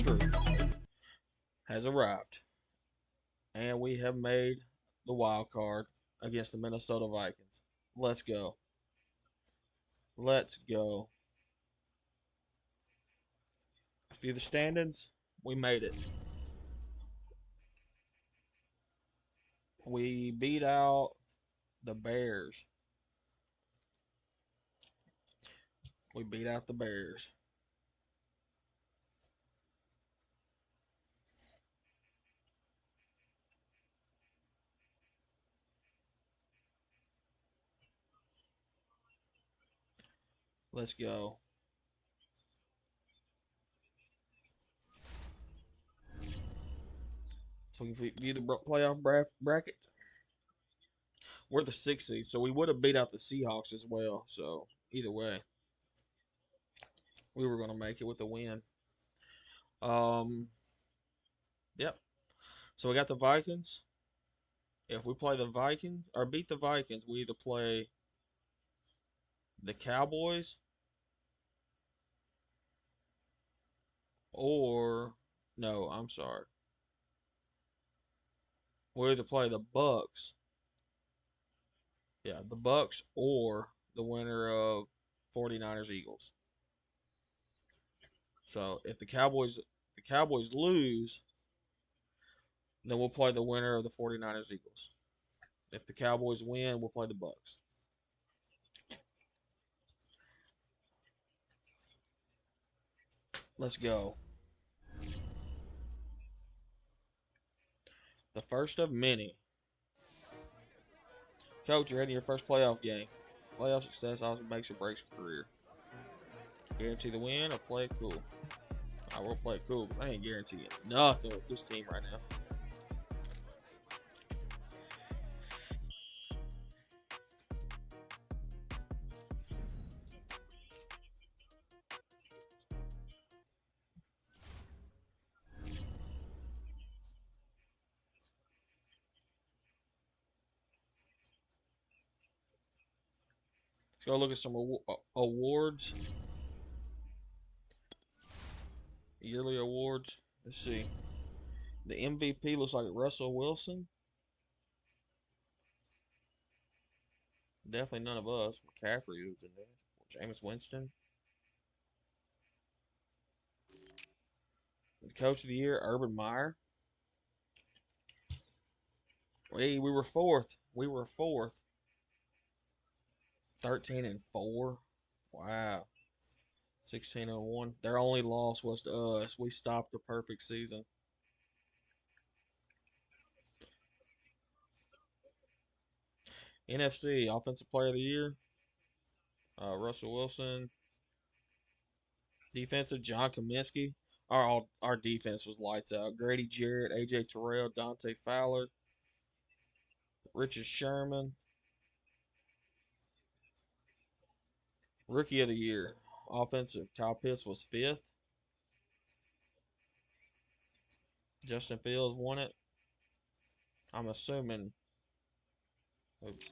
truth has arrived, and we have made the wild card against the Minnesota Vikings. Let's go. Let's go. A few of the standings, we made it. We beat out the Bears. We beat out the Bears. Let's go. So we view the playoff bracket. We're the 6th seed, so we would have beat out the Seahawks as well. So either way, we were going to make it with a win. Yep. So we got the Vikings. If we play the Vikings or beat the Vikings, we either play the Cowboys or no, I'm sorry. We'll either play the Bucks. Yeah, the Bucks or the winner of 49ers Eagles. So if the Cowboys lose, then we'll play the winner of the 49ers Eagles. If the Cowboys win, we'll play the Bucks. Let's go. The first of many. Coach, you're heading your first playoff game. Playoff success also makes or breaks your career. Guarantee the win or play it cool. I will play it cool, but I ain't guaranteeing nothing with this team right now. Let's go look at some awards. Yearly awards. Let's see. The MVP looks like Russell Wilson. Definitely none of us. McCaffrey was in there. Jameis Winston. The Coach of the Year, Urban Meyer. We were fourth. We were fourth. 13-4. Wow. 16-1. Their only loss was to us. We stopped the perfect season. NFC Offensive Player of the Year, Russell Wilson. Defensive, John Kaminsky. Our defense was lights out. Grady Jarrett, AJ Terrell, Dante Fowler, Richard Sherman. Rookie of the Year, offensive, Kyle Pitts was 5th. Justin Fields won it. I'm assuming. Oops.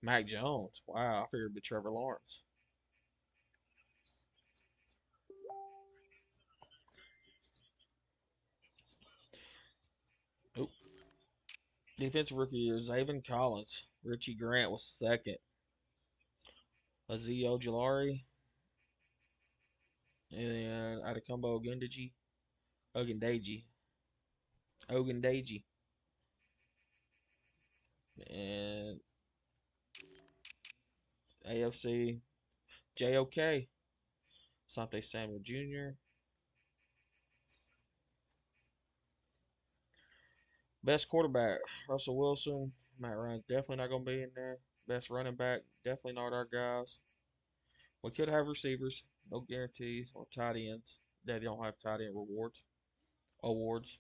Mac Jones. Wow, I figured it'd be Trevor Lawrence. Oop. Defensive Rookie of the Year, Zaven Collins. Richie Grant was 2nd. Azeez Ojulari. And Adekumbo Ogundeji. And AFC JOK. Sante Samuel Jr. Best quarterback, Russell Wilson. Matt Ryan's definitely not going to be in there. Best running back, definitely not our guys. We could have receivers, no guarantees, or tight ends. They don't have tight end awards.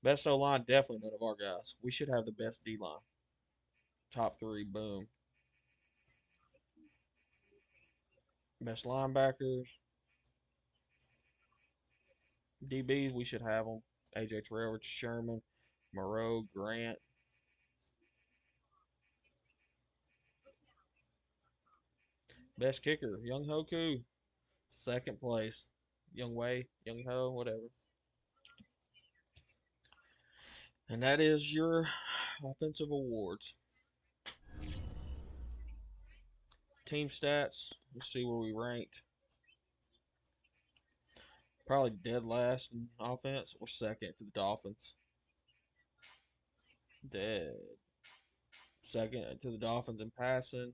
Best O-line, definitely none of our guys. We should have the best D-line. Top 3, boom. Best linebackers. DBs, we should have them. AJ Terrell, Richard Sherman, Moreau, Grant. Best kicker, Young Hoku. Second place. Young Wei, Young Ho, whatever. And that is your offensive awards. Team stats. Let's see where we ranked. Probably dead last in offense or second to the Dolphins. Dead. Second to the Dolphins in passing.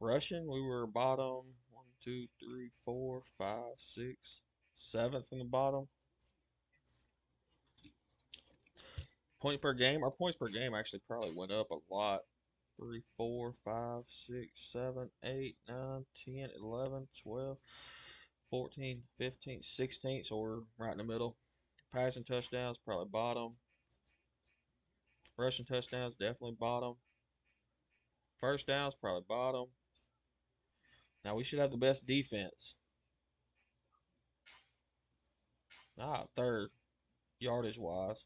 Rushing, we were bottom 1, 2, 3, 4, 5, 6, 7th from the bottom. Point per game, our points per game actually probably went up a lot. 3, 4, 5, 6, 7, 8, 9, 10, 11, 12, 14, 15, 16. So we're right in the middle. Passing touchdowns, probably bottom. Rushing touchdowns, definitely bottom. First downs, probably bottom. Now we should have the best defense. Third, yardage wise.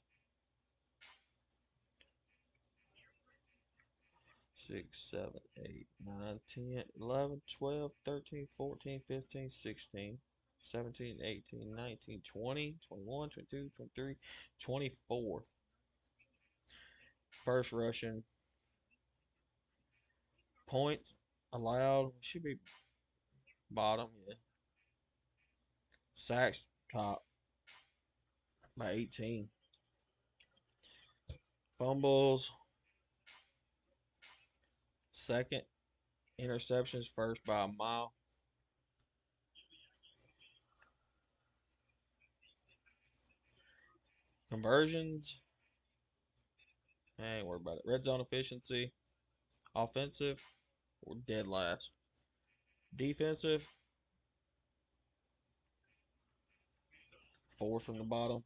6, 7, 8, 9, 10, 11, 12, 13, 14, 15, 16, 17, 18, 19, 20, 21, 22, 23, 24. First rushing. Points allowed should be bottom, yeah. Sacks top by 18. Fumbles second. Interceptions first by a mile. Conversions, I ain't worried about it. Red zone efficiency, offensive, we're dead last. Defensive, fourth from the bottom.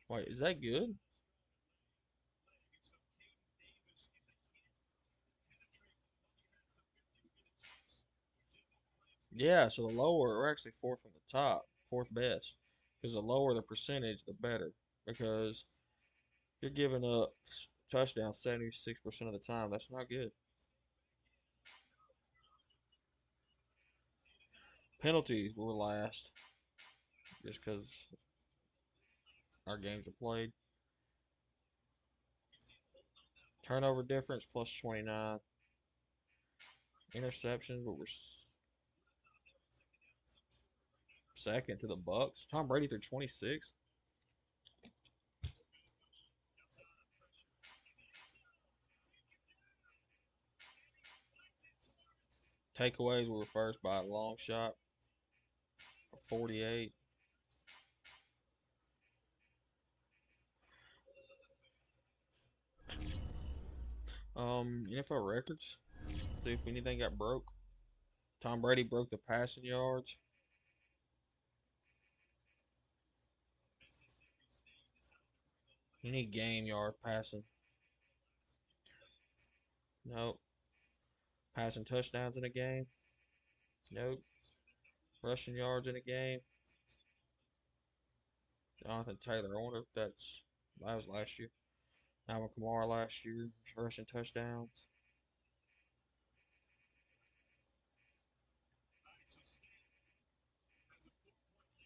Wait, is that good? Yeah, so the lower, we're actually fourth from the top, fourth best. Because the lower the percentage, the better. Because you're giving up touchdowns 76% of the time. That's not good. Penalties, we were last. Just because our games are played. Turnover difference plus 29. Interceptions, but we're second to the Bucks. Tom Brady threw 26. Takeaways, we were first by a long shot. 48. NFL records. See if anything got broke. Tom Brady broke the passing yards. You need game yard passing. Nope. Passing touchdowns in a game. Nope. Rushing yards in a game. Jonathan Taylor. I wonder if that was last year. Alvin Kamara last year. Rushing touchdowns.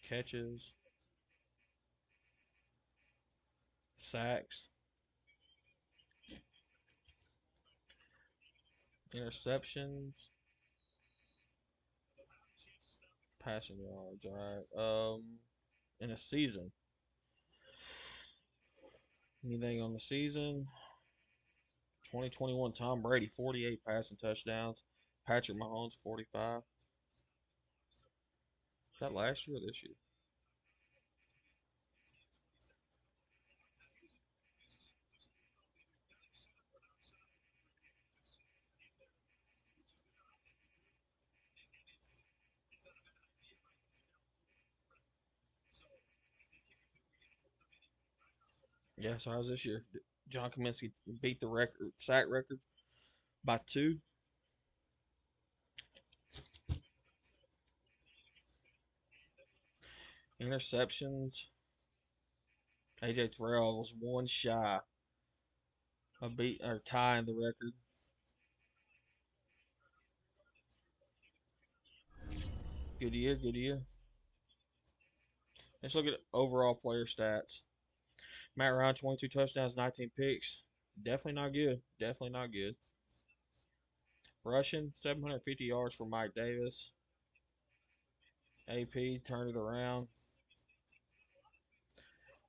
Catches. Sacks. Interceptions. Passing yards. Alright. In a season. Anything on the season? 2021 Tom Brady, 48 passing touchdowns. Patrick Mahomes, 45. Is that last year or this year? Yeah, so how's this year? John Kaminsky beat the record sack record by 2. Interceptions. AJ Terrell was one shy of tying the record. Good year, good year. Let's look at overall player stats. Matt Ryan, 22 touchdowns, 19 picks. Definitely not good. Definitely not good. Rushing, 750 yards for Mike Davis. AP turned it around.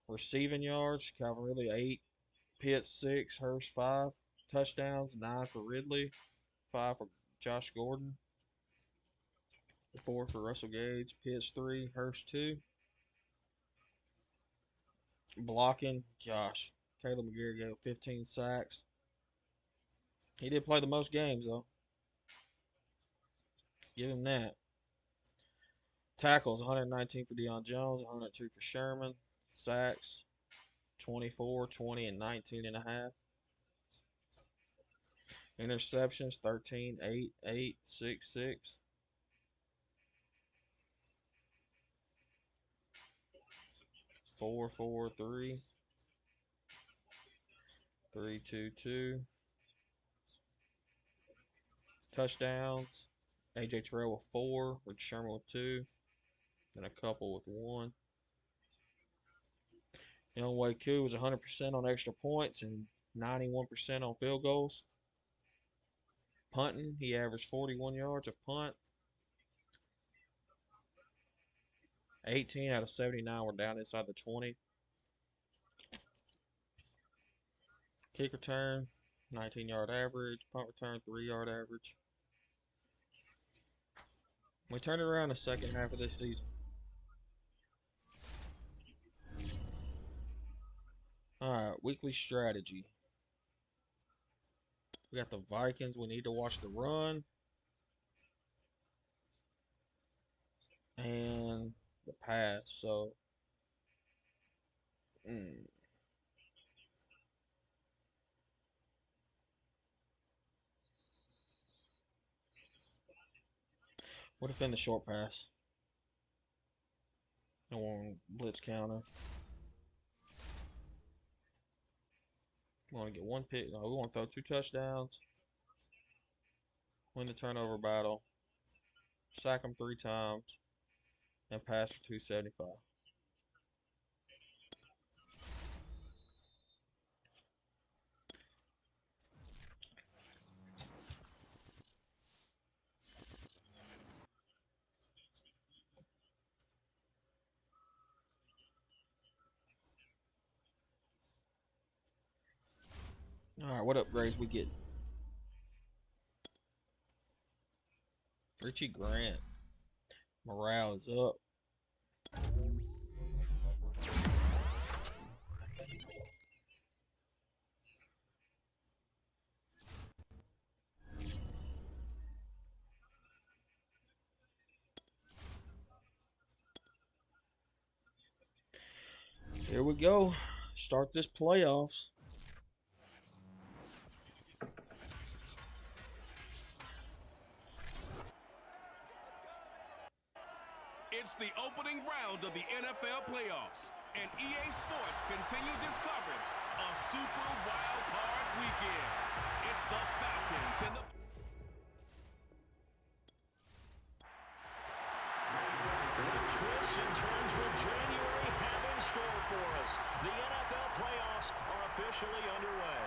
Receiving yards, Calvin Ridley 8, Pitts 6, Hurst 5. Touchdowns, 9 for Ridley, 5 for Josh Gordon, 4 for Russell Gage, Pitts 3, Hurst 2. Blocking, gosh, Caleb McGarry got 15 sacks. He did play the most games, though. Give him that. Tackles, 119 for Deion Jones, 102 for Sherman. Sacks, 24, 20, and 19.5. Interceptions, 13, 8, 8, 6, 6. Four, 4, 3. 3, 2, 2. Touchdowns. AJ Terrell with 4, Rich Sherman with 2, and a couple with 1. Younghoe Koo was 100% on extra points and 91% on field goals. Punting, he averaged 41 yards a punt. 18 out of 79 were down inside the 20. Kick return, 19-yard average. Punt return, 3-yard average. We turned it around the second half of this season. Alright, weekly strategy. We got the Vikings. We need to watch the run. And the pass. So, what if in the short pass? I want blitz counter. We want to get one pick. No, we want to throw 2 touchdowns. Win the turnover battle. Sack them 3 times. And pass for 275. Alright, what upgrades we get? Richie Grant. Morale is up. Here we go. Start this playoffs. It's the opening round of the NFL playoffs, and EA Sports continues its coverage of Super Wild Card Weekend. It's the Falcons and the twists and turns what January have in store for us. The NFL playoffs are officially underway.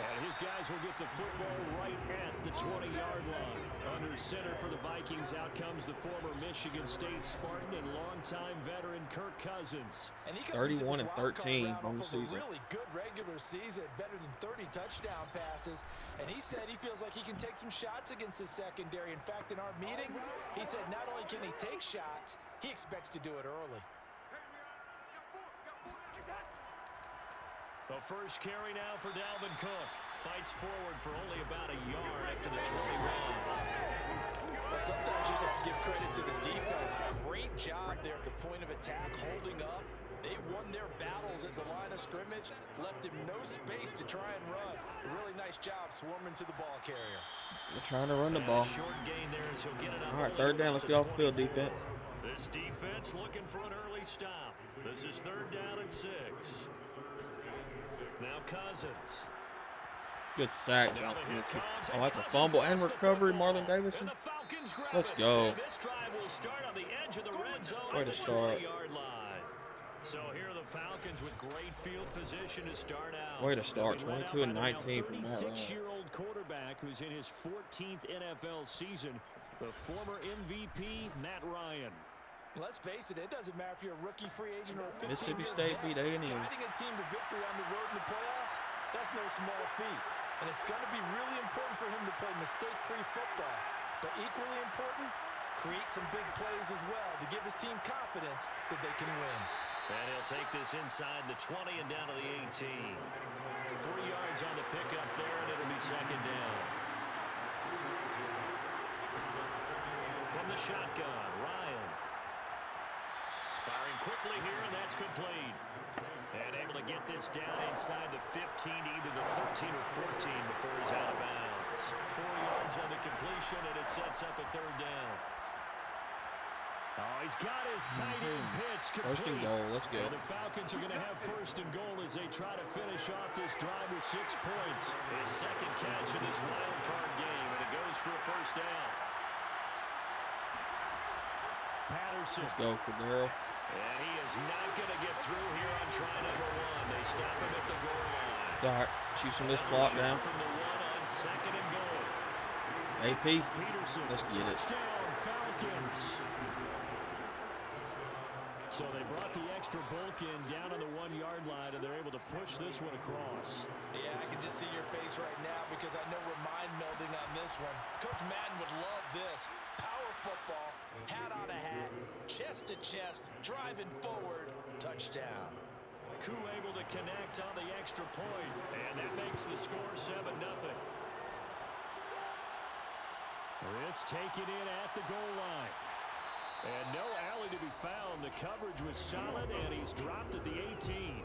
And his guys will get the football right at the 20-yard line. Under center for the Vikings, out comes the former Michigan State Spartan and longtime veteran Kirk Cousins. And he 31 and 13 on the season. A really good regular season, better than 30 touchdown passes. And he said he feels like he can take some shots against his secondary. In fact, in our meeting, he said not only can he take shots, he expects to do it early. The first carry now for Dalvin Cook. Fights forward for only about a yard after the 21. Well, sometimes you just have to give credit to the defense. Great job there at the point of attack, holding up. They won their battles at the line of scrimmage, left him no space to try and run. A really nice job swarming to the ball carrier. We're trying to run the ball. Short gain there as he'll get it up. All right, third down. Let's get off the field, defense. This defense looking for an early stop. This is 3rd down and 6. Now Cousins. Good sack, John Kaminsky. Oh, that's a fumble and recovery, Marlon Davidson. Let's go. This drive will start on the edge of the red zone Way at to the start. 20-yard line. So here are the Falcons with great field position to start out. Way to start. They'll be led 22 and out by their 19 from Matt Ryan. 36-year-old quarterback who's in his 14th NFL season, the former MVP, Matt Ryan. Let's face it, it doesn't matter if you're a rookie free agent or a 15-year Mississippi State beat A&M. Guiding a team to victory on the road in the playoffs, that's no small feat. And it's going to be really important for him to play mistake-free football. But equally important, create some big plays as well to give his team confidence that they can win. And he'll take this inside the 20 and down to the 18. 3 yards on the pickup there, and it'll be second down. From the shotgun, Ryan. Firing quickly here, and that's complete. And able to get this down inside the 15, either the 13 or 14 before he's out of bounds. 4 yards on the completion, and it sets up a third down. Oh, he's got his tight end pitch complete. First and goal, let's go. And the Falcons are going to have first and goal as they try to finish off this drive with 6 points. His second catch in this wild card game, and it goes for a first down. Patterson. Let's go, Cordero. And he is not going to get through here on try number 1. They stop him at the goal line. All right, choosing this clock down. From the 1 on second and goal. AP, Peterson, let's get it. touchdown, Falcons. So they brought the extra bulk in down on the 1-yard line, and they're able to push this one across. Yeah, I can just see your face right now because I know we're mind melding on this one. Coach Madden would love this. Power football, hat on a hat, chest to chest, driving forward, touchdown. Koo able to connect on the extra point, and that makes the score 7-0. This taken in at the goal line. And no alley to be found. The coverage was solid, and he's dropped at the 18.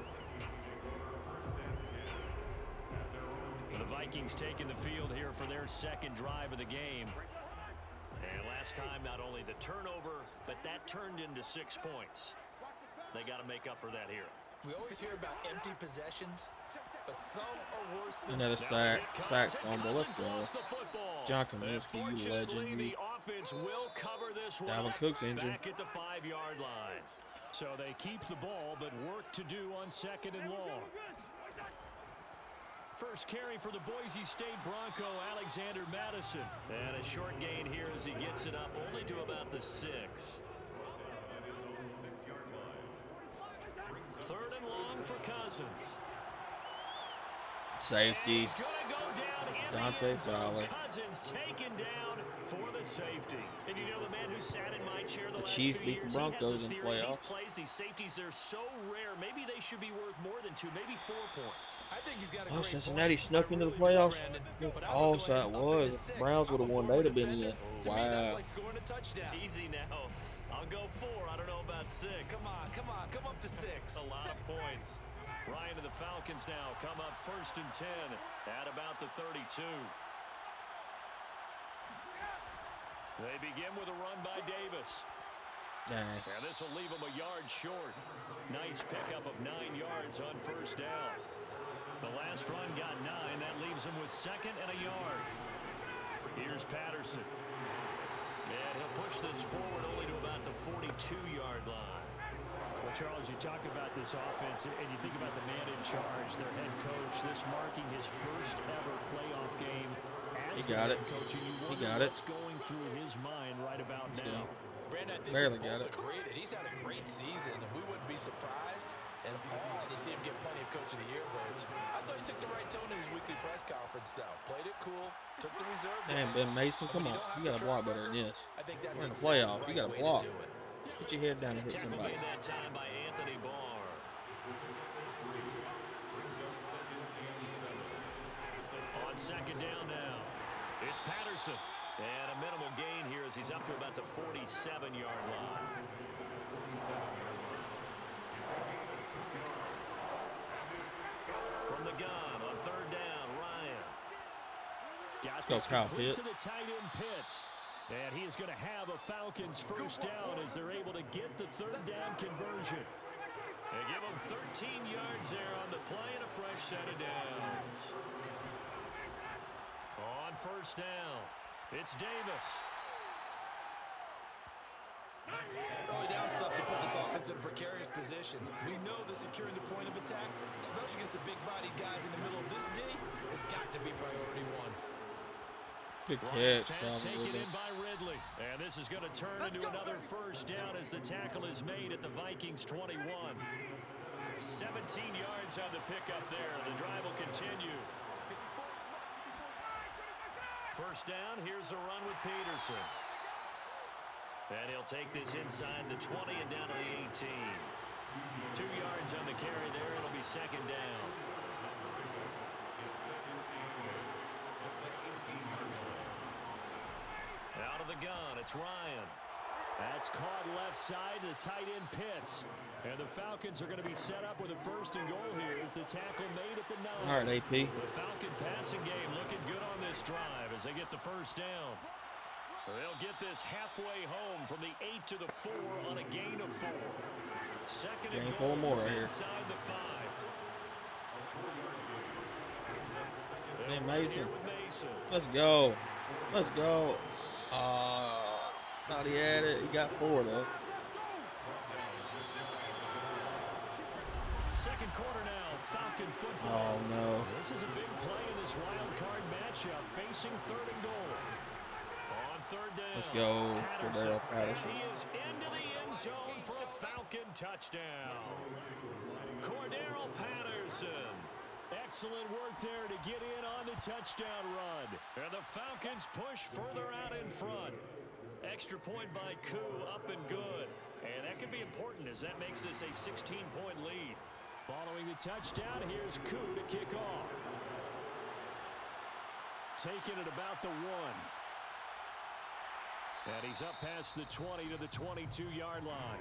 The Vikings taking the field here for their second drive of the game. And last time, not only the turnover, but that turned into 6 points. They got to make up for that here. We always hear about empty possessions, but some are worse than Another sack fumble. Let's go. John Kaminsky, you legend. You. The offense will cover this one Dalvin Cook's injured. back at the 5-yard line. So they keep the ball, but work to do on second and long. First carry for the Boise State Bronco, Alexander Madison. And a short gain here as he gets it up only to about the 6. Third and long for Cousins. Safety. Go Dante Fowler. Cousins taken down for the safety. And you know the man who sat in my chair the last Chiefs few beat the years, Broncos in these playoffs. plays, these safeties, they're so rare. Maybe they should be worth more than 2, maybe 4 points. I think he's got a Oh, great Cincinnati point. snuck into the I really do, playoffs. Brandon, but I Oh, would go so ahead it and up it to was. If 6. Browns would have won, they'd have been in. To me, that's Wow. like scoring a touchdown. Easy now. I'll go 4. I don't know about 6. Come on, come up to 6. A lot of points. Ryan and the Falcons now come up first and 10 at about the 32. They begin with a run by Davis. Dang. And this will leave him a yard short. Nice pickup of 9 yards on first down. The last run got 9. That leaves him with second and a yard. Here's Patterson. And he'll push this forward only to about the 42-yard line. Well, Charles, you talk about this offense, and you think about the man in charge, their head coach, this marking his first ever playoff game as He got the it. head coach. And you He wonder got it. what's going through his mind right about now. Brandon, I think Barely we got both it. agree that he's had a great season, and we wouldn't be surprised at all to see him get plenty of Coach of the Year votes. I thought he took the right tone in his weekly press conference, though. Played it cool, took the reserve. Damn, down. Ben Mason, come on. don't have You got to the block track better than record, this. I think that's We're in the the playoff. right You got to way block. do it. Put your head down and hit Tackle somebody. made that time by Anthony Barr. On second down now, it's Patterson. And a minimal gain here as he's up to about the 47-yard line. From the gun on third down, Ryan. Got Go this Kyle complete Pitts. to the tight end Pitts. And he is going to have a Falcons first down as they're able to get the third down conversion. They give him 13 yards there on the play and a fresh set of downs. first down. It's Davis. Early down stuff to put this offense in a precarious position. We know that securing the point of attack, especially against the big-bodied guys in the middle of this D, has got to be priority one. Good Ryan's catch, pass taken Ridley. in by Ridley. And this is going to turn into another first down as the tackle is made at the Vikings 21. 17 yards on the pickup there. The drive will continue. First down, here's a run with Peterson. And he'll take this inside the 20 and down to the 18. 2 yards on the carry there. It'll be second down. Out of the gun, it's Ryan. That's caught left side to the tight end Pitts. And the Falcons are going to be set up with a first and goal here as the tackle made at the 9. All right, AP. The Falcon passing game looking good on this drive as they get the first down. They'll get this halfway home from the 8 to the 4 on a gain of 4. Second and goal more from right here. inside the 5. Hey, Mason. Here with Mason. Let's go. Let's go. Thought he had it. He got 4 though. Second quarter now, Falcon football. Oh no. This is a big play in this wild card matchup, facing third and goal. On third down, Let's go, Patterson. Patterson. And he is into the end zone for a Falcon touchdown. Cordero Patterson. Excellent work there to get in on the touchdown run. And the Falcons push further out in front. Extra point by Koo, up and good. And that could be important as that makes this a 16-point lead. Following the touchdown, here's Koo to kick off. Taking it about the 1. And he's up past the 20 to the 22-yard line.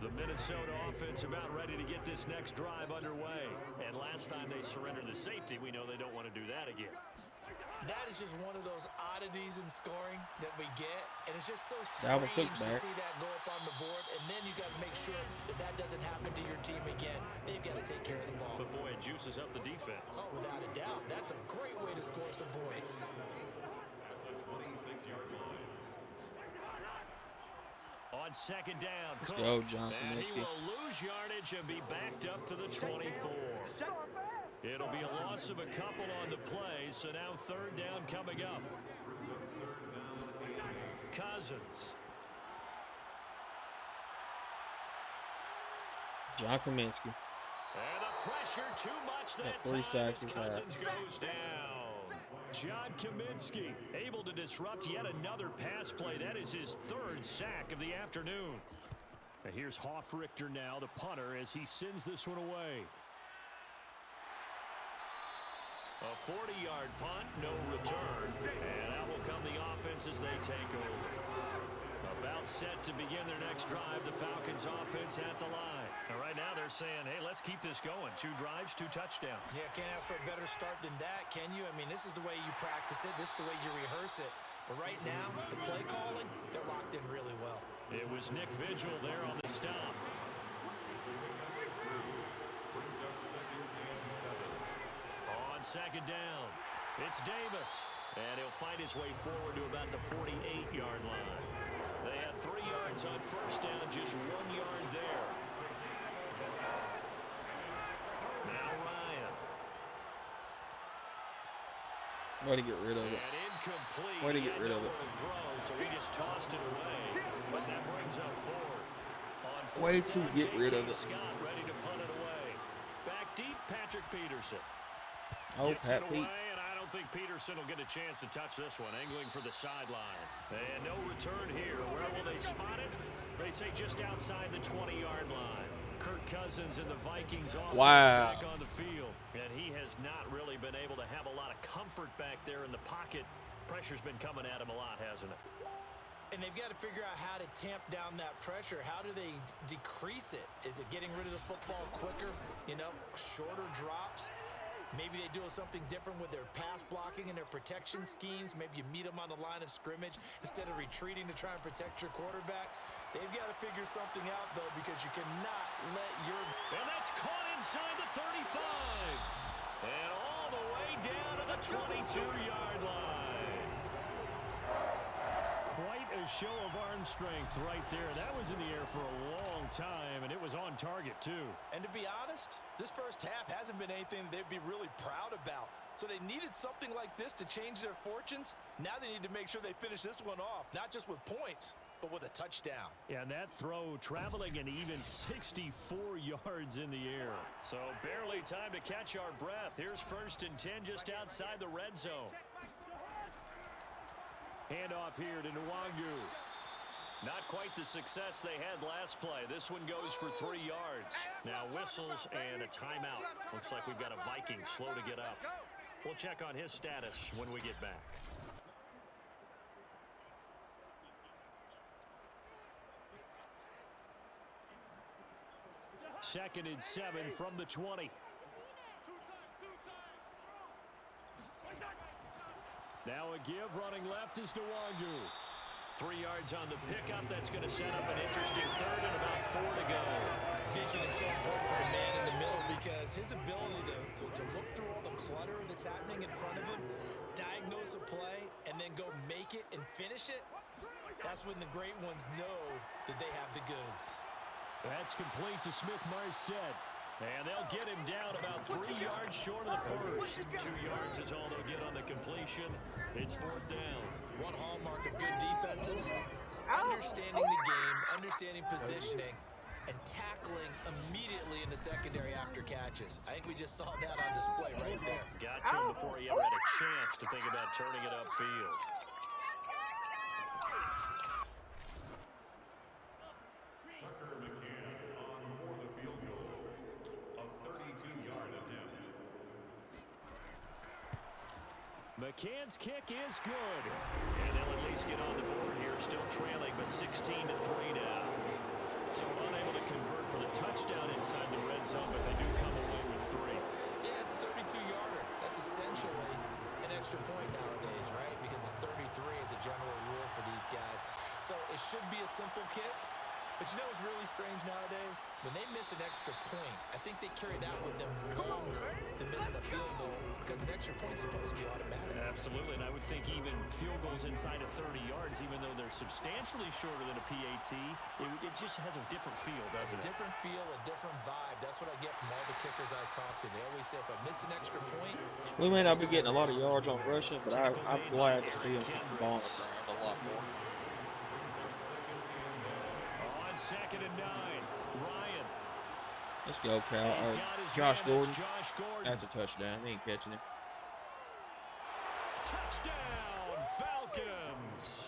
The Minnesota offense about ready to get this next drive underway. And last time they surrendered the safety, we know they don't want to do that again. That is just one of those oddities in scoring that we get, and it's just so Dalvin strange Cook to back. see that go up on the board, and then you got to make sure that that doesn't happen to your team again. They've got to take care of the ball. But boy, it juices up the defense. Oh, without a doubt. That's a great way to score some points. On second down, Let's Cook. go, John And he Kaminsky. will lose yardage and be backed up to the 24. It'll be a loss of a couple on the play, so now third down coming up. Cousins. John Kaminsky. And the pressure too much that 3 time sacks as he's had. Cousins goes down. John Kaminsky able to disrupt yet another pass play. That is his 3rd sack of the afternoon. And here's Hoffrichter now, the punter, as he sends this one away. A 40-yard punt, no return. And out will come the offense as they take over. About set to begin their next drive, the Falcons offense at the line. And right now they're saying, hey, let's keep this going. 2 drives, 2 touchdowns. Yeah, can't ask for a better start than that, can you? I mean, this is the way you practice it. This is the way you rehearse it. But right now, the play calling, they're locked in really well. It was Nick Vigil there on the stop. On second down, it's Davis. And he'll fight his way forward to about the 48-yard line. They had 3 yards on first down, just 1 yard there. Now Ryan. Way to get rid of it. And incomplete. Way to He get had rid of nowhere it. to throw, so he just tossed it away. But that brings up 4th. On Way fourth to down, get rid of J.K. it. Scott ready to punt it away. Back deep, Patrick Peterson. Oh, Gets Pat it Pete. away, and I don't think Peterson will get a chance to touch this one, angling for the sideline. And no return here. Where will they spot it? They say just outside the 20-yard line. Kirk Cousins and the Vikings offense Wow. back on the field. And he has not really been able to have a lot of comfort back there in the pocket. Pressure's been coming at him a lot, hasn't it? And they've got to figure out how to tamp down that pressure. How do they decrease it? Is it getting rid of the football quicker? You know, shorter drops? Maybe they do something different with their pass blocking and their protection schemes. Maybe you meet them on the line of scrimmage instead of retreating to try and protect your quarterback. They've got to figure something out, though, because you cannot let your... And that's caught inside the 35. And all the way down to the 22-yard line. Quite a show of arm strength right there. That was in the air for a long time, and it was on target, too. And to be honest, this first half hasn't been anything they'd be really proud about. So they needed something like this to change their fortunes. Now they need to make sure they finish this one off, not just with points, but with a touchdown. Yeah, and that throw traveling an even 64 yards in the air. So barely time to catch our breath. Here's 1st and 10 just outside the red zone. Handoff here to Nwangu. Not quite the success they had last play. This one goes for 3 yards. Now whistles and a timeout. Looks like we've got a Viking slow to get up. We'll check on his status when we get back. Second and 7 from the 20. Now a give, running left is Nwangu. 3 yards on the pickup. That's going to set up an interesting third and about 4 to go. Vision is so important for the man in the middle because his ability to look through all the clutter that's happening in front of him, diagnose a play, and then go make it and finish it, that's when the great ones know that they have the goods. That's complete to Smith-Marset. And they'll get him down about 3 yards short of the first. 2 yards is all they'll get on the completion. It's 4th down. One hallmark of good defenses is understanding the game, understanding positioning, and tackling immediately in the secondary after catches. I think we just saw that on display right there. Got to him before he ever had a chance to think about turning it upfield. McCann's kick is good. And they'll at least get on the board here, still trailing, but 16-3 now. So unable to convert for the touchdown inside the red zone, but they do come away with 3. Yeah, it's a 32-yarder. That's essentially an extra point nowadays, right? Because it's 33 as a general rule for these guys. So it should be a simple kick. But you know what's really strange nowadays? When they miss an extra point, I think they carry that with them longer than missing a field goal because an extra point's supposed to be automatic. Absolutely, and I would think even field goals inside of 30 yards, even though they're substantially shorter than a PAT, it just has a different feel, doesn't it? A different feel, a different vibe. That's what I get from all the kickers I talk to. They always say if I miss an extra point... We may not be getting a lot of yards on rushing, but I'm glad to see them keep the ball on the ground a lot more. 2nd and 9. Ryan. Let's go, Cal. Josh Gordon. That's a touchdown. He ain't catching it. Touchdown, Falcons.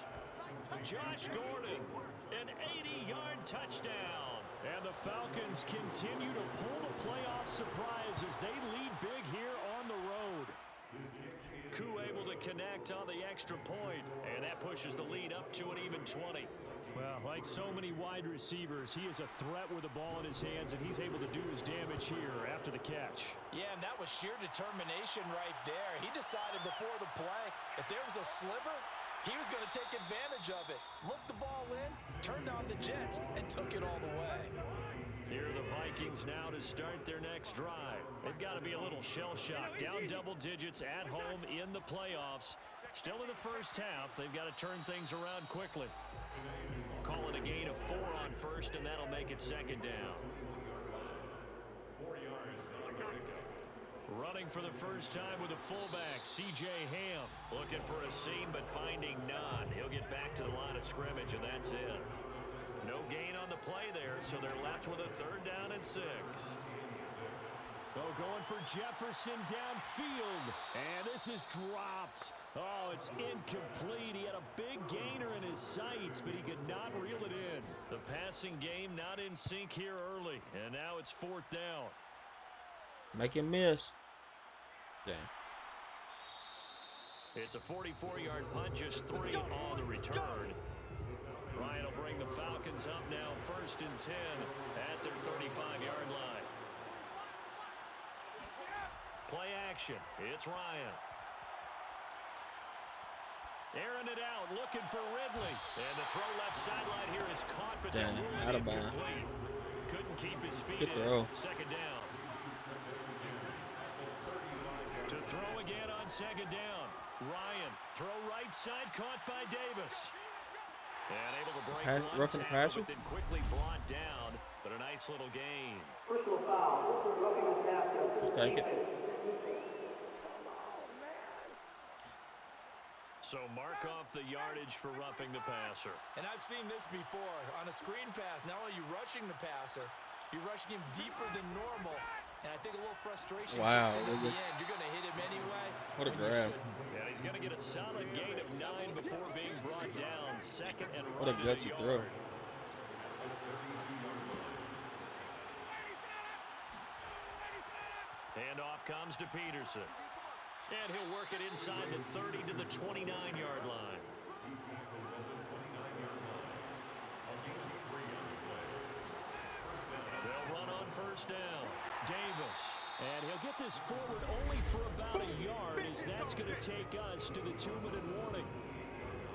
Josh Gordon, an 80-yard touchdown. And the Falcons continue to pull the playoff surprise as they lead big here on the road. Koo able to connect on the extra point, and that pushes the lead up to an even 20. Well, like so many wide receivers, he is a threat with the ball in his hands, and he's able to do his damage here after the catch. Yeah, and that was sheer determination right there. He decided before the play, if there was a sliver, he was going to take advantage of it. Looked the ball in, turned on the Jets, and took it all the way. Here are the Vikings now to start their next drive. They've got to be a little shell-shocked. Down double digits at home in the playoffs. Still in the first half. They've got to turn things around quickly. Call it a gain of 4 on first, and that'll make it 2nd down. 4 yards. Running for the first time with a fullback, C.J. Ham. Looking for a seam, but finding none. He'll get back to the line of scrimmage, and that's it. No gain on the play there, so they're left with a 3rd down and 6. Oh, going for Jefferson downfield. And this is dropped. Oh, it's incomplete. He had a big gainer in his sights, but he could not reel it in. The passing game not in sync here early. And now it's 4th down. Make him miss. Damn. It's a 44-yard punt, just 3 on the return. Ryan will bring the Falcons up now, 1st and 10 at their 35-yard line. Play action. It's Ryan. Airing it out, looking for Ridley. And the throw left sideline here is caught, but they're out of bounds. incomplete. Couldn't keep his feet Good in. throw. 2nd down. Throw again on second down. Ryan, throw right side, caught by Davis. And able to break one roughing the tackle, passer. but then quickly brought down. But a nice little gain. We'll take it. So mark off the yardage for roughing the passer. And I've seen this before. On a screen pass, not only are you rushing the passer, you're rushing him deeper than normal. And I think a little frustration kicks in at the end. You're going to hit him anyway. What a grab. Yeah, he's going to get a solid gain of 9 before being brought down. Second and What a gutsy throw. Handoff comes to Peterson. And he'll work it inside the 30 to the 29-yard line. They'll run on first down. Davis. And he'll get this forward only for about a yard, as that's going to take us to the 2-minute warning.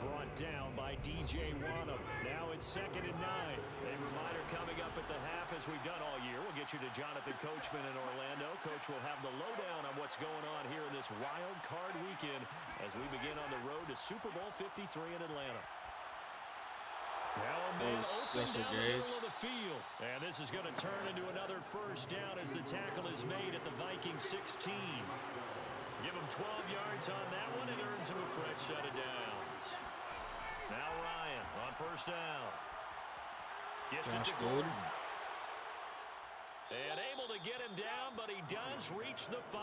Brought down by DJ Wanham. Now it's 2nd and 9. A reminder coming up at the half, as we've done all year. We'll get you to Jonathan Coachman in Orlando. Coach will have the lowdown on what's going on here in this wild card weekend as we begin on the road to Super Bowl 53 in Atlanta. Now a man open down the middle of the field. And this is going to turn into another first down as the tackle is made at the Vikings 16. Give him 12 yards on that one. It earns him a fresh set of downs. Now Ryan on first down. Gets it to Gordon. And able to get him down, but he does reach the 5.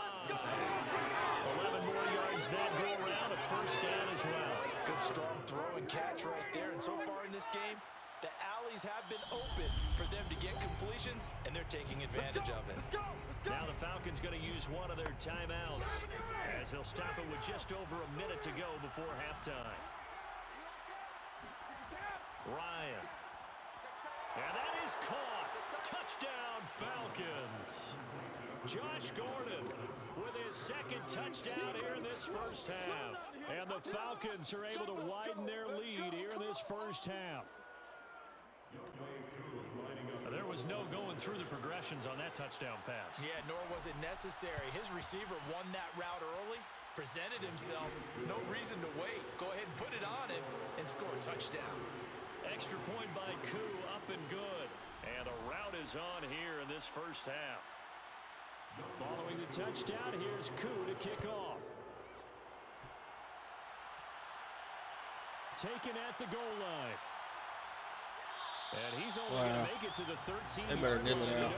11 more yards that go around. A first down as well. Good strong throw and catch right there. And so far in this game, the alleys have been open for them to get completions, and they're taking advantage of it. Now the Falcons going to use one of their timeouts, as they'll stop it with just over a minute to go before halftime. Ryan. And that is caught. Touchdown, Falcons. Josh Gordon with his second touchdown here in this first half. And the Falcons are able to widen their lead here in this first half. There was no going through the progressions on that touchdown pass. Yeah, nor was it necessary. His receiver won that route early, presented himself. No reason to wait. Go ahead and put it on him and score a touchdown. Extra point by Koo, up and good. And the route is on here in this first half. Following the touchdown, here's Koo to kick off. Taken at the goal line. And he's only going to make it to the 13. They better kneel it out.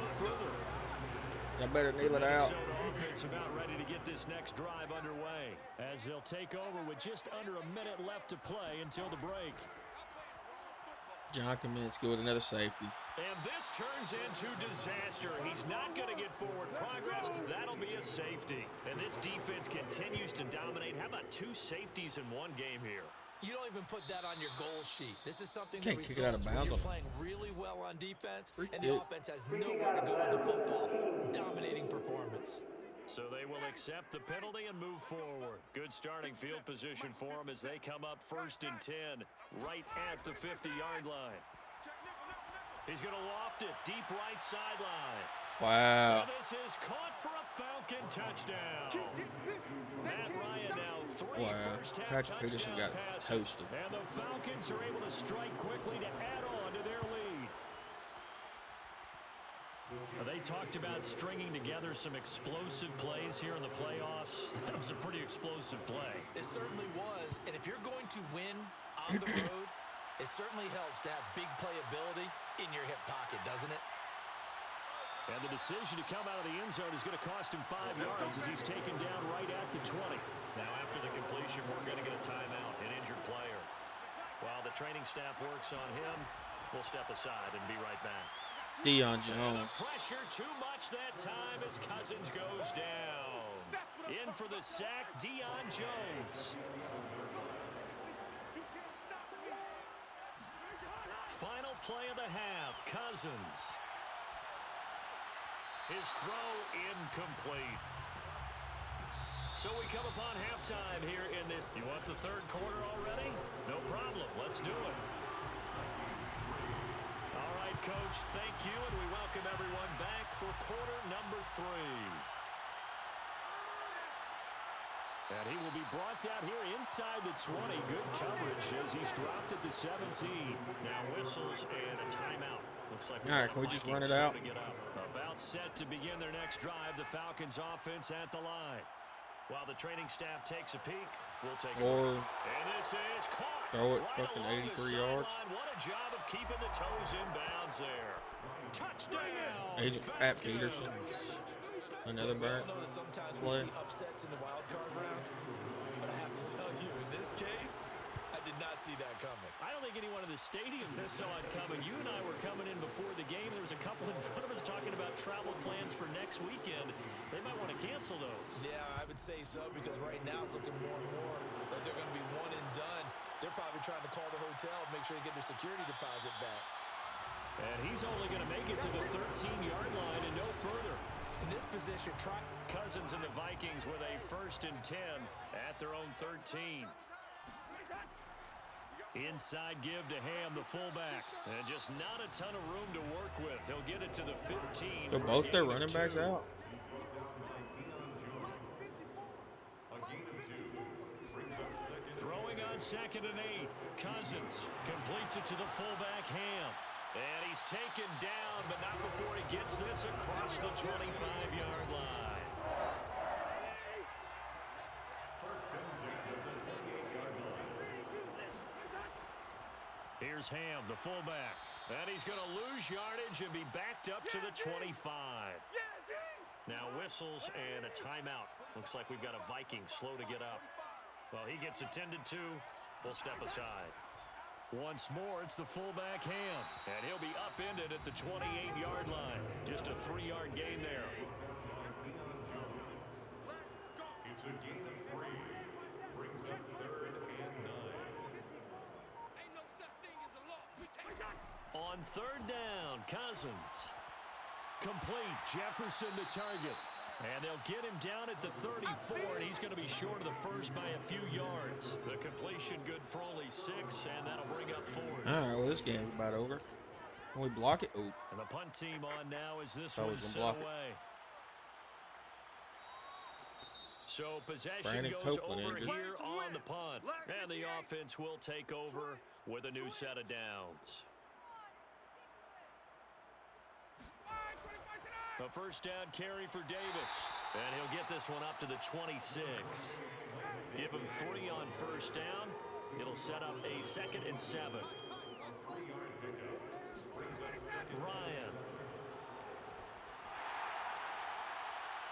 They better kneel it out. Minnesota offense about ready to get this next drive underway, as they'll take over with just under a minute left to play until the break. John Kaminsky with another safety. And this turns into disaster. He's not going to get forward progress. That'll be a safety. And this defense continues to dominate. How about 2 safeties in one game here? You don't even put that on your goal sheet. This is something Can't that kick it out of results when you're bounds. playing really well on defense, and the offense has nowhere to go with the football. Dominating performance. So they will accept the penalty and move forward. Good starting field position for them as they come up 1st and 10, right at the 50-yard line. He's going to loft it deep right sideline. Wow. And this is caught for a Falcon touchdown. Matt Ryan now 3 first-half Patrick Peterson touchdown got passes. toasted. And the Falcons are able to strike quickly to add on to their lead. They talked about stringing together some explosive plays here in the playoffs. That was a pretty explosive play. It certainly was. And if you're going to win on the road, it certainly helps to have big playability in your hip pocket, doesn't it? And the decision to come out of the end zone is going to cost him 5 yards as he's taken down right at the 20. Now after the completion, we're going to get a timeout, an injured player. While the training staff works on him, we'll step aside and be right back. Deion And Jones. the pressure too much that time as Cousins goes down. In for the sack, Deion Jones. Final play of the half, Cousins. His throw incomplete. So we come upon halftime here in this. You want the 3rd quarter already? No problem. Let's do it. All right, Coach, thank you, and we welcome everyone back for quarter number 3. And he will be brought down here inside the 20. Good coverage as he's dropped at the 17. Now whistles and a timeout. Looks like all right, can we just run it out? About set to begin their next drive. The Falcons offense at the line. While the training staff takes a peek, we'll take a Or look. And this is caught. throw it right fucking along the 83 yards. sideline. What a job of keeping the toes in bounds there. Touchdown. At Peterson. Another burnt Sometimes play. we see upsets in the wild card round. But I have to tell you, in this case, I did not see that coming. I don't think anyone in the stadium saw it coming. You and I were coming in before the game. There was a couple in front of us talking about travel plans for next weekend. They might want to cancel those. Yeah, I would say so, because right now it's looking more and more like they're going to be one and done. They're probably trying to call the hotel, make sure they get their security deposit back. And he's only going to make it to the 13-yard line and no further. In this position, Cousins and the Vikings with a 1st and 10 at their own 13. Inside give to Ham, the fullback. And just not a ton of room to work with. He'll get it to the 15. So both their running backs out. Throwing on 2nd and 8. Cousins completes it to the fullback, Ham. And he's taken down, but not before he gets this across the 25-yard line. Here's Ham, the fullback. And he's going to lose yardage and be backed up to the 25. Now whistles and a timeout. Looks like we've got a Viking slow to get up. Well, he gets attended to. We'll step aside. Once more, it's the fullback Ham. And he'll be upended at the 28-yard line. Just a 3-yard gain there. It's a gain of 3. Brings up 3rd and 9. On 3rd down, Cousins. Complete. Jefferson to target. And they'll get him down at the 34, and he's going to be short of the first by a few yards. The completion good for only 6, and that'll bring up 4th. All right, well, this game's about over. Can we block it? Oh, And the punt team on now as this I one's was gonna set block it. away. So possession Brandon goes Copeland over injured. here on the punt. And the offense will take over with a new set of downs. A 1st down carry for Davis. And he'll get this one up to the 26. Give him 3 on 1st down. It'll set up a 2nd and 7. Ryan.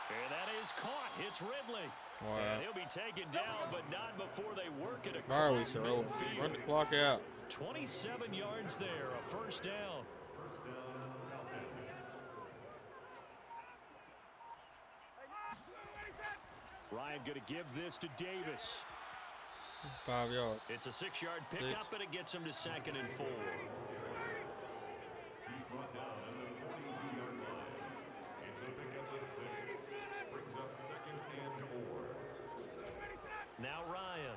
And that is caught. It's Ridley. wow. And he'll be taken down, but not before they work it All right, we across throw. midfield. Run the clock out. 27 yards there, a 1st down. Ryan going to give this to Davis. 5 yards. It's a 6-yard pickup, but it gets him to 2nd and 4. He's brought down at the 42-yard line. It's a pickup of 6. Brings up 2nd and 4. Now Ryan.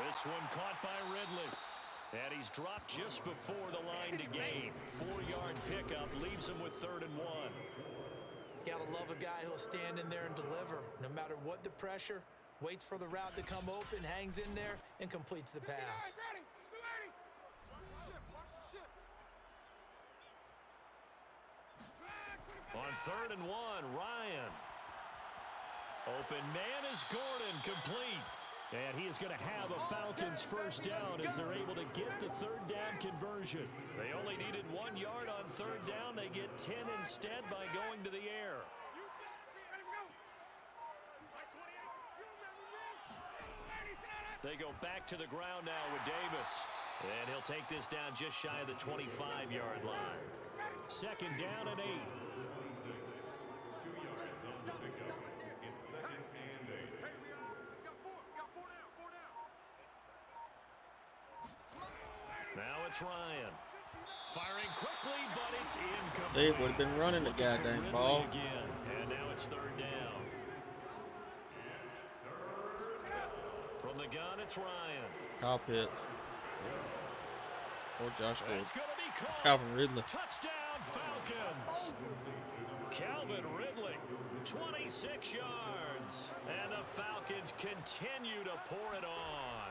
This one caught by Ridley. And he's dropped just before the line to gain. 4-yard pickup leaves him with 3rd and 1. Gotta love a guy who'll stand in there and deliver. No matter what the pressure, waits for the route to come open, hangs in there, and completes the pass. On 3rd and 1, Ryan. Open man is Gordon, complete. And he is going to have a Falcons 1st down as they're able to get the 3rd down conversion. They only needed 1 yard on 3rd down. They get 10 instead by going to the air. They go back to the ground now with Davis. And he'll take this down just shy of the 25-yard line. 2nd down and 8. 2 yards on the pickup. It's 2nd and 8. Now it's Ryan. Firing quickly, but it's incomplete. They would have been running the Looking for goddamn Ridley ball. again. And now it's 3rd down. From the gun, it's Ryan. Kyle Pitts. Or Josh Gordon. It's going to be caught. Calvin Ridley. Touchdown, Falcons. Calvin Ridley 26 yards. And the Falcons continue to pour it on.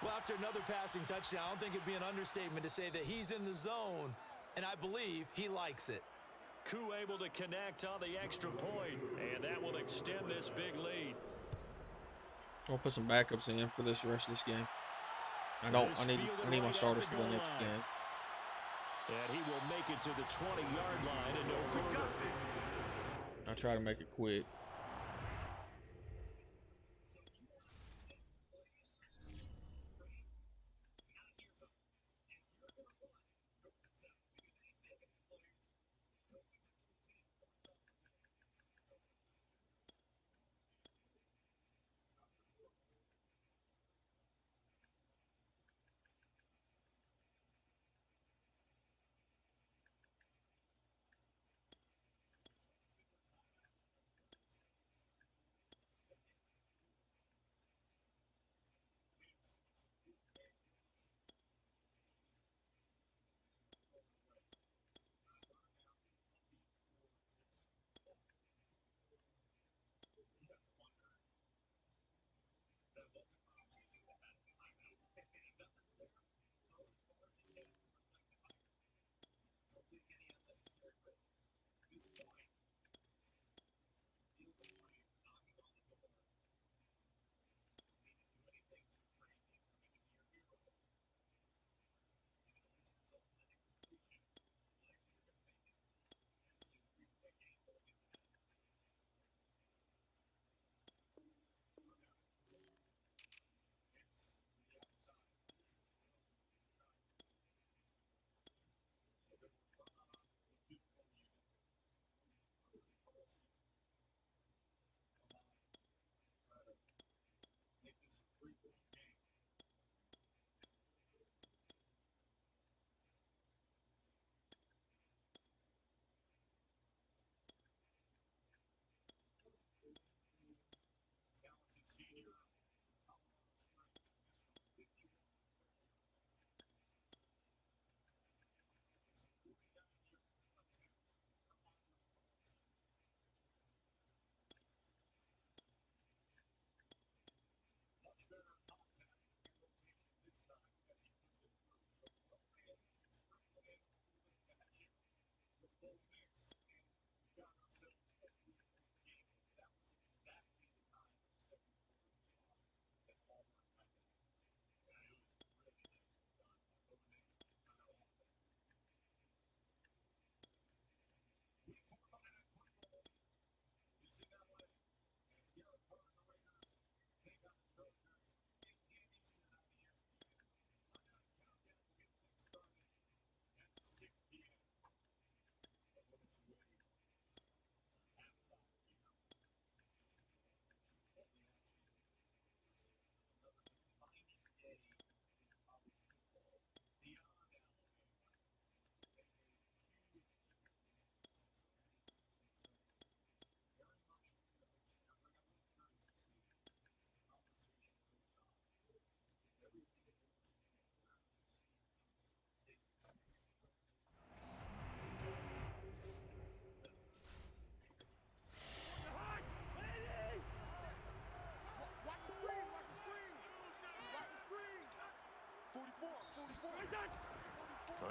Well, after another passing touchdown, I don't think it'd be an understatement to say that he's in the zone, and I believe he likes it. Koo able to connect on the extra point, and that will extend this big lead. I'll put some backups in for this rest of this game. I need my starters for the next game. And he will make it to the 20-yard line and no further. I try to make it quick.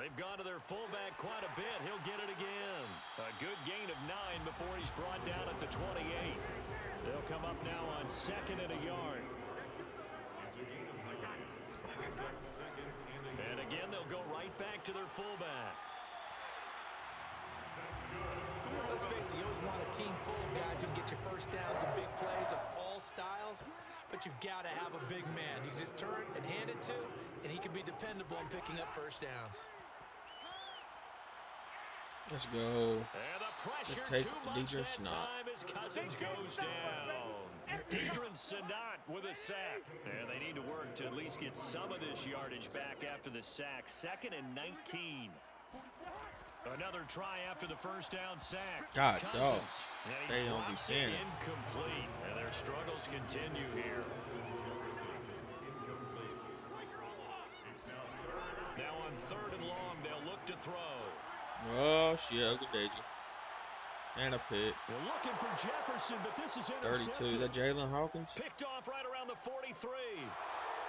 They've gone to their fullback quite a bit. He'll get it again. A good gain of 9 before he's brought down at the 28. They'll come up now on 2nd and a yard. And again, they'll go right back to their fullback. Let's face it, you always want a team full of guys who can get you first downs and big plays of all styles, but you've got to have a big man you can just turn and hand it to, and he can be dependable in picking up first downs. Let's go. And the pressure Take too much Deidre that Snot. time as Cousins goes down. Deidre Snot with a sack. And they need to work to at least get some of this yardage back after the sack. 2nd and 19. Another try after the first down sack. God, Cousins. dog. And he They don't be drops it saying it. incomplete. And their struggles continue here. Now on 3rd and long, they'll look to throw. Oh, shit. Good danger. And a pick. They're looking for Jefferson, but this is 32. Is intercepted. that Jalen Hawkins? Picked off right around the 43.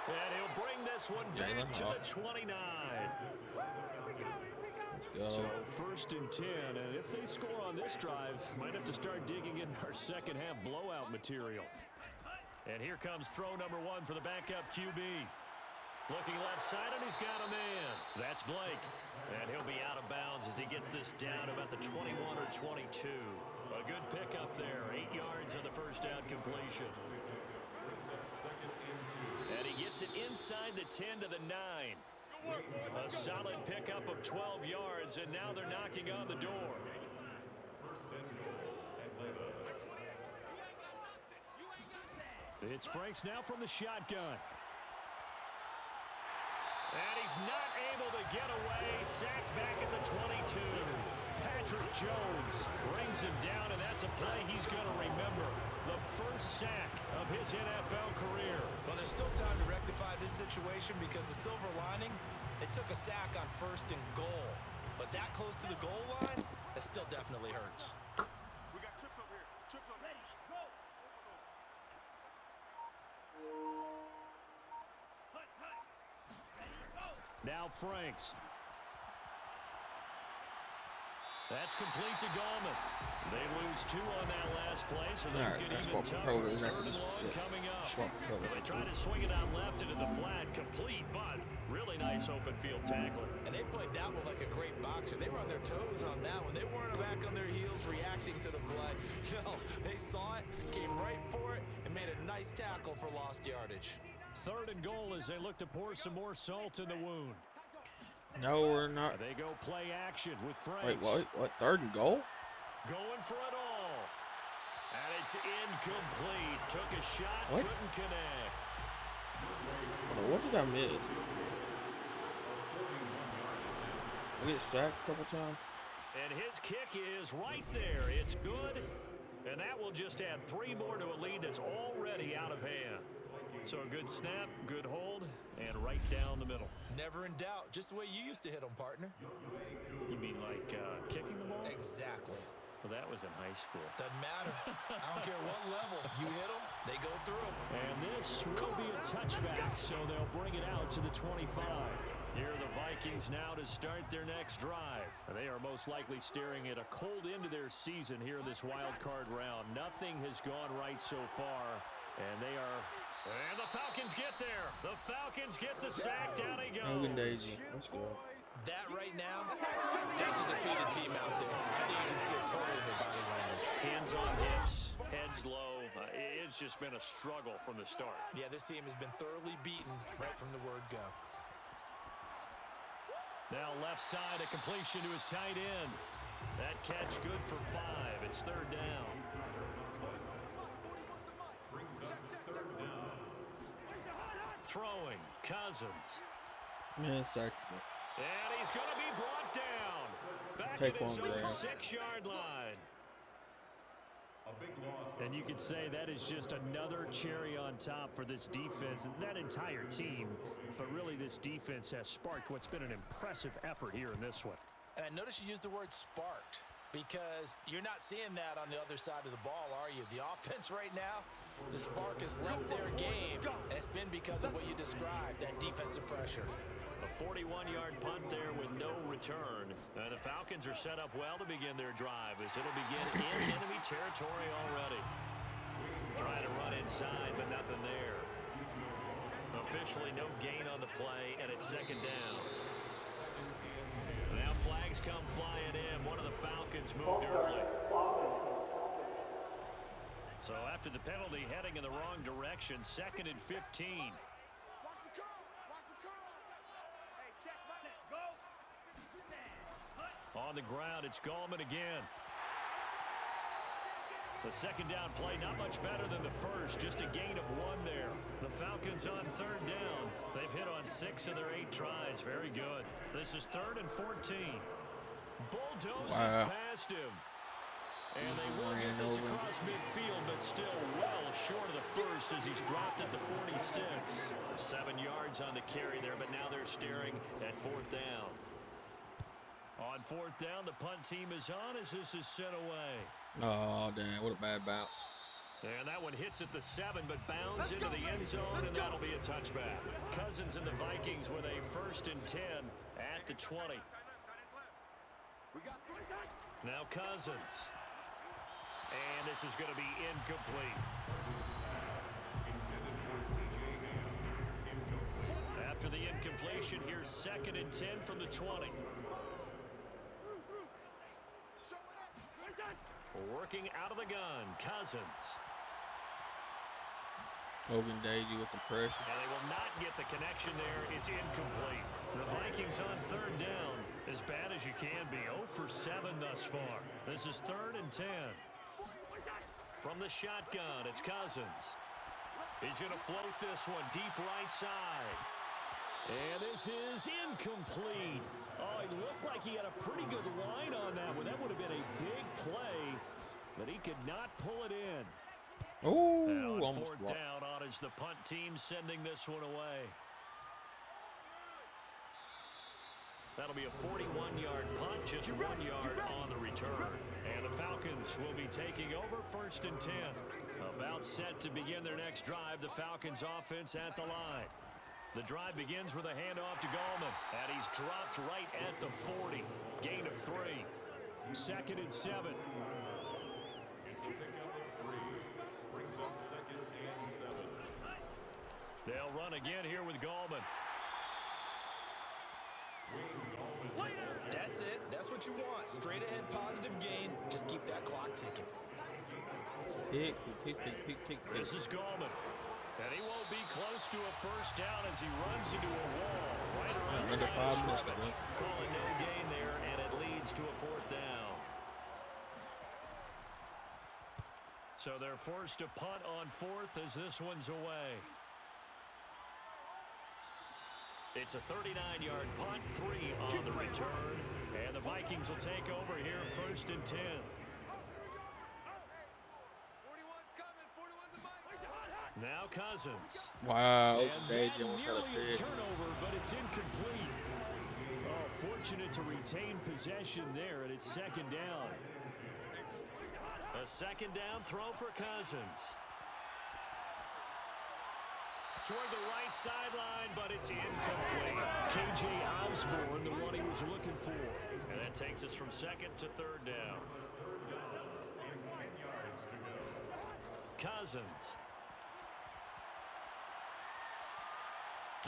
And he'll bring this one back to the 29. Let's go. So 1st and 10, and if they score on this drive, might have to start digging in our second half blowout material. And here comes throw number 1 for the backup QB. Looking left side, and he's got a man. That's Blake. And he'll be out of bounds as he gets this down about the 21 or 22. A good pickup there. 8 yards on the first down completion. And he gets it inside the 10 to the 9. A solid pickup of 12 yards, and now they're knocking on the door. It's Franks now from the shotgun. And he's not able to get away. Sacked back at the 22. Patrick Jones brings him down, and that's a play he's going to remember. The first sack of his NFL career. Well, there's still time to rectify this situation because the silver lining, they took a sack on 1st and goal. But that close to the goal line, that still definitely hurts. We got trips over here. Trips over. Ready, go. Now Franks. That's complete to Gallman. They lose 2 on that last play, so things get even tougher. 3rd and long coming up. So they try to swing it out left into the flat, complete, but really nice open field tackle. And they played that one like a great boxer. They were on their toes on that one. They weren't back on their heels reacting to the play. No, they saw it, came right for it, and made a nice tackle for lost yardage. 3rd and goal as they look to pour some more salt in the wound. No, we're not. They go play action with Franks. Wait, what? 3rd and goal? Going for it all. And it's incomplete. Took a shot, What? couldn't connect. What did I miss? We get sacked a couple times. And his kick is right there. It's good. And that will just add 3 more to a lead that's already out of hand. So a good snap, good hold, and right down the middle. Never in doubt. Just the way you used to hit them, partner. You mean like kicking the ball? Exactly. Well, that was in high school. Doesn't matter. I don't care what level. You hit them, they go through. And this will be a touchback, so they'll bring it out to the 25. Here are the Vikings now to start their next drive. They are most likely staring at a cold end to their season here in this wild card round. Nothing has gone right so far, and they are... And the Falcons get there. The Falcons get the sack. Down he goes. Logan Daisy. Let's go. That right now, that's a defeated team out there. I think you can see it totally in their body language. Hands on hips, heads low. It's just been a struggle from the start. Yeah, this team has been thoroughly beaten right from the word go. Now left side, a completion to his tight end. That catch good for 5. It's 3rd down. Throwing, Cousins. Yeah, sacked. And he's going to be brought down. Back Take at his one, own Graham. 6-yard line. A big loss. And you could say that is just another cherry on top for this defense and that entire team. But really, this defense has sparked what's been an impressive effort here in this one. And I notice you used the word sparked because you're not seeing that on the other side of the ball, are you? The offense right now, the spark has left their game, and it's been because of what you described, that defensive pressure. A 41-yard punt there with no return. The Falcons are set up well to begin their drive as it'll begin in enemy territory already. Trying to run inside, but nothing there. Officially no gain on the play, and it's 2nd down. Now flags come flying in. One of the Falcons moved early. So after the penalty, heading in the wrong direction, 2nd and 15. On the ground, it's Gallman again. The 2nd down play, not much better than the first, just a gain of 1 there. The Falcons on 3rd down. They've hit on 6 of their 8 tries. Very good. This is 3rd and 14. Bulldozes past him. And they will get this across midfield, but still well short of the first as he's dropped at the 46. 7 yards on the carry there, but now they're staring at 4th down. On fourth down, the punt team is on as this is sent away. Oh, damn. What a bad bounce. And that one hits at the 7, but bounds into the end zone, and that'll be a touchback. Cousins and the Vikings with a 1st and 10 at the 20. Now Cousins. And this is going to be incomplete. After the incompletion, here's 2nd and 10 from the 20. Working out of the gun, Cousins. Hogan Daisy with the pressure. And they will not get the connection there. It's incomplete. The Vikings on 3rd down. As bad as you can be. 0 for 7 thus far. This is 3rd and 10. From the shotgun, it's Cousins. He's going to float this one deep right side. And this is incomplete. Oh, it looked like he had a pretty good line on that one. That would have been a big play, but he could not pull it in. Oh, Now on almost 4th blocked. down on is the punt team sending this one away. That'll be a 41-yard punt, just 1 yard on the return. And the Falcons will be taking over 1st and 10. About set to begin their next drive, the Falcons offense at the line. The drive begins with a handoff to Gallman, and he's dropped right at the 40. Gain of 3. 2nd and 7. It's a pickup of 3. Brings up 2nd and 7. They'll run again here with Gallman. That's it. That's what you want. Straight ahead, positive gain. Just keep that clock ticking. Pick. This is Gallman. And he won't be close to a 1st down as he runs into a wall right around Under the line of 5 minutes to scrimmage. go. Calling no gain there, and it leads to a 4th down. So they're forced to punt on 4th as this one's away. It's a 39-yard punt, 3 on the return. And the Vikings will take over here 1st and 10. Now Cousins. Wow, And Daisy that almost had a nearly a pick. turnover, but it's incomplete. Oh, fortunate to retain possession there, and it's 2nd down. A 2nd down throw for Cousins. Toward the right sideline, but it's incomplete. K.J. Osborne, the one he was looking for. And that takes us from 2nd to 3rd down. Cousins.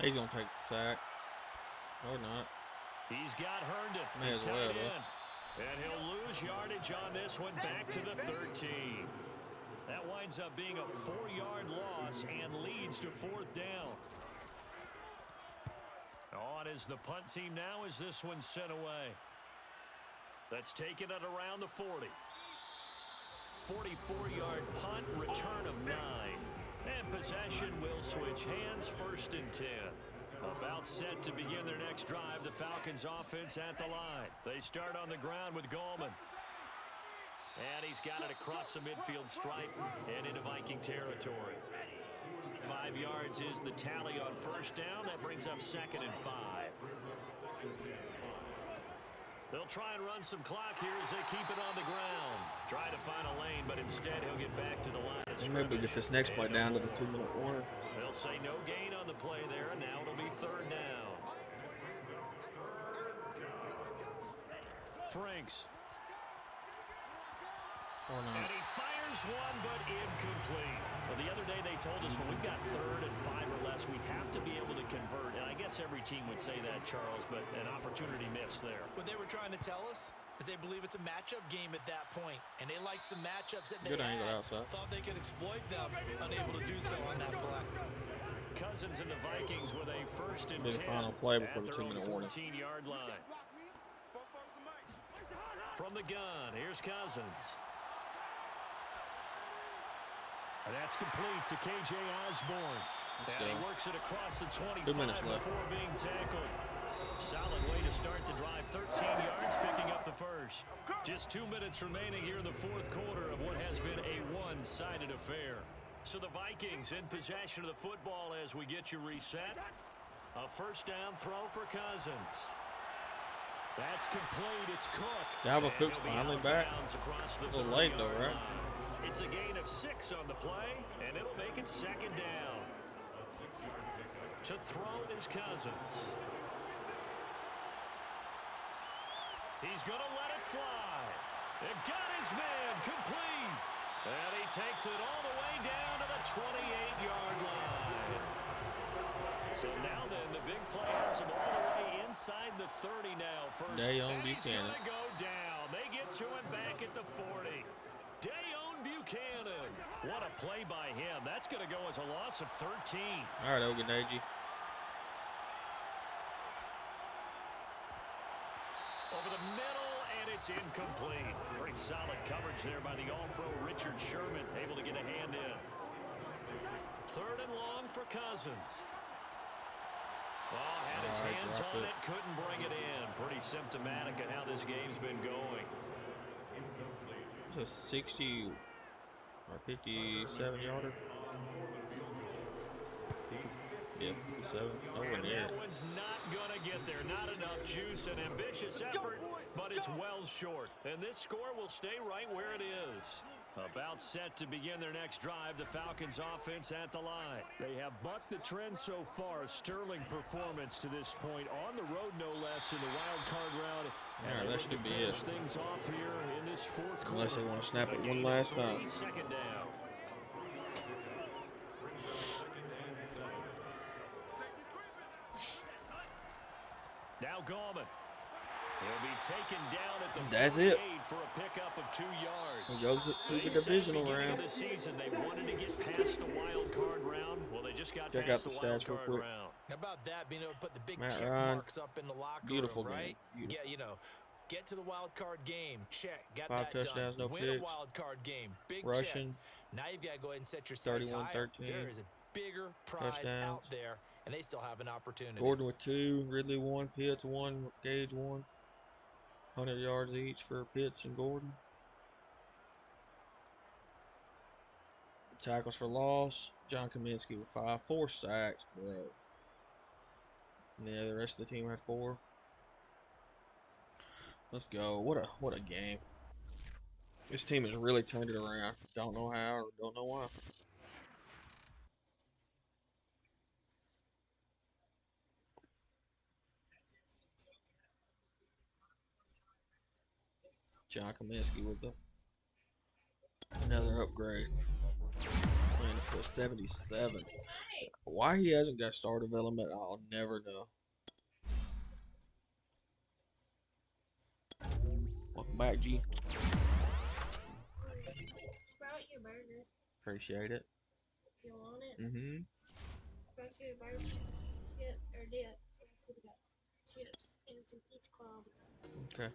He's going to take the sack. Or not. He's got Herndon. May He's as tied well, in. And he'll lose yardage on this one back to the 13. That winds up being a 4-yard loss and leads to 4th down. On is the punt team now as this one's sent away. That's taken at around the 40. 44-yard punt, return of 9. And possession will switch hands, 1st and 10. About set to begin their next drive, the Falcons offense at the line. They start on the ground with Gallman. And he's got it across the midfield stripe and into Viking territory. 5 yards is the tally on 1st down. That brings up 2nd and 5. They'll try and run some clock here as they keep it on the ground. Try to find a lane, but instead he'll get back to the line of scrimmage. Maybe get this next play down to the 2-minute warning. They'll say no gain on the play there, and now it'll be 3rd down. Franks. Or not. And he fires one, but incomplete. Well, the other day they told us when we've got 3rd and 5 or less, we have to be able to convert. And I guess every team would say that, Charles, but an opportunity missed there. What they were trying to tell us is they believe it's a matchup game at that point, and they like some matchups that they Good angle had. outside. Thought they could exploit them, unable to do so on that play. Cousins and the Vikings with a 1st and Be the 10 final play before at the their own 2-minute warning. 14-yard line. From the gun, here's Cousins. And that's complete to K.J. Osborne. And he works it across the 25 2 minutes left. before being tackled. Solid way to start the drive. 13 yards, picking up the 1st. Just 2 minutes remaining here in the 4th quarter of what has been a one-sided affair. So the Vikings in possession of the football as we get you reset. A 1st down throw for Cousins. That's complete. It's Cook. Dalvin And Cook's he'll be finally out of back. bounds across the A little late though, 30-yard right? line. It's a gain of 6 on the play, and it'll make it second down. A 6-yard pickup. To throw is Cousins. He's going to let it fly. It got his man complete. And he takes it all the way down to the 28-yard line. So now then, the big play has him all the way inside the 30 now. First, Dayon and he's Buchanan. going to go down. They get to him back at the 40. Dayon Buchanan. What a play by him. That's going to go as a loss of 13. All right, Ogundeji. Over the middle, and it's incomplete. Pretty solid coverage there by the All-Pro Richard Sherman, able to get a hand in. 3rd and long for Cousins. Oh, had his hands on it, couldn't bring it in. Pretty symptomatic of how this game's been going. Incomplete. It's a 60 or 57 yarder. Yeah, 57. Nowhere And near. that one's not going to get there. Not enough juice. An ambitious effort, but it's well short. And this score will stay right where it is. About set to begin their next drive, the Falcons offense at the line. They have bucked the trend so far. Sterling performance to this point. On the road, no less, in the wild card round. All And right, they that look should to be finish it. things off here in this 4th quarter. Unless they want to snap it A one gain of last 3, time. second down. Brings up 2nd and 7. Now Gallman. He'll be taken down at the That's 48 it. for a pickup of 2 yards. It goes to They the said divisional beginning round. of the season they wanted to get past the wild card round. Well, they just got Check past out the wild stats real card quick. round. How about that, being able to put the big Matt check Ryan, marks up in the locker beautiful room, game. right? Beautiful. Get to the wild card game. Check. Got 5 that touchdowns, done. no Win picks. a wild card game. Big Rushing, check. Now you've got to go ahead and set your sights higher. 31-13. There is a bigger prize Touchdowns. out there, and they still have an opportunity. Gordon with 2, Ridley 1, Pitts 1, Gage 1. 100 yards each for Pitts and Gordon. Tackles for loss. John Kaminsky with 5, 4 sacks, bro. And yeah, the rest of the team had 4. Let's go. What a game. This team has really turned it around. Don't know how or don't know why. John Kaminsky with another upgrade. Man, for 77. Why he hasn't got star development, I'll never know. Welcome back, G. Brought your burger. Appreciate it. You want it? Mm-hmm. Brought you a burger. Chip or dip. We got chips and some peach club. Okay.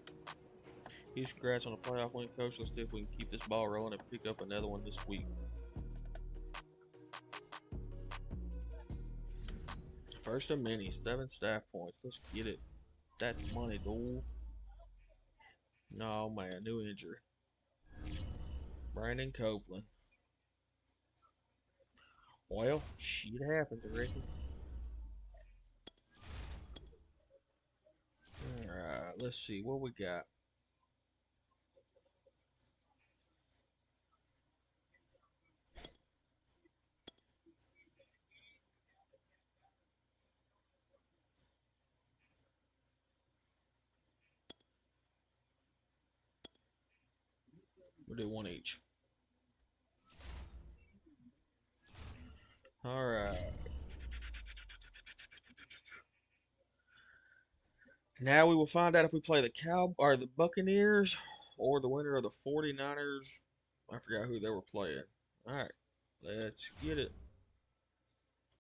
Huge congrats on the playoff win, Coach. Let's see if we can keep this ball rolling and pick up another one this week. First of many, 7 staff points. Let's get it. That's money, dude. No, man, new injury. Brandon Copeland. Well, shit happens, I reckon. Alright, let's see what we got. We'll do one each. All right. Now we will find out if we play the the Buccaneers or the winner of the 49ers. I forgot who they were playing. All right, let's get it.